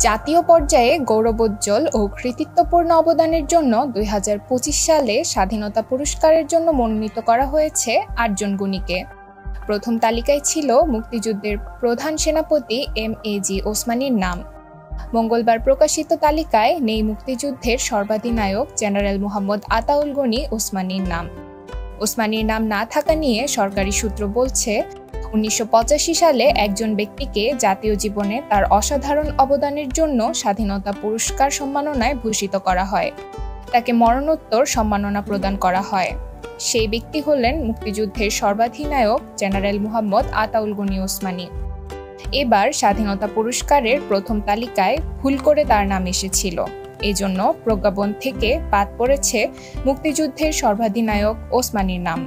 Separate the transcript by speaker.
Speaker 1: জাতীয় পর্যায়ে গৌরবোজ্জ্বল ও কৃতিত্বপূর্ণ অবদানের জন্য 2025 সালে স্বাধীনতা পুরস্কারের জন্য মনোনীত করা হয়েছে 8 জন গুণীকে। প্রথম তালিকায় ছিল মুক্তিযুদ্ধের প্রধান সেনাপতি এম.এ.জি. ওসমানীর নাম। মঙ্গলবার প্রকাশিত তালিকায় নেই মুক্তিযুদ্ধের সর্বাধিনায়ক জেনারেল মোহাম্মদ আতাউল গনি ওসমানীর নাম। ওসমানীর নাম না থাকা নিয়ে সরকারি সূত্র বলছে, 1985 সালে একজন ব্যক্তিকে জাতীয় জীবনে তার অসাধারণ অবদানের জন্য স্বাধীনতা পুরস্কার সম্মাননায় ভূষিত করা হয়। তাকে মরণোত্তর সম্মাননা প্রদান করা হয়। সেই ব্যক্তি হলেন মুক্তিযুদ্ধের সর্বাধিনায়ক জেনারেল মোহাম্মদ আতাউল গনি ওসমানী। এবার স্বাধীনতা পুরস্কারের প্রথম তালিকায় ভুল করে তার নাম এসেছিল। এজন্য প্রজ্ঞাপন থেকে বাদ পড়েছে মুক্তিযুদ্ধের সর্বাধিনায়ক ওসমানীর নাম।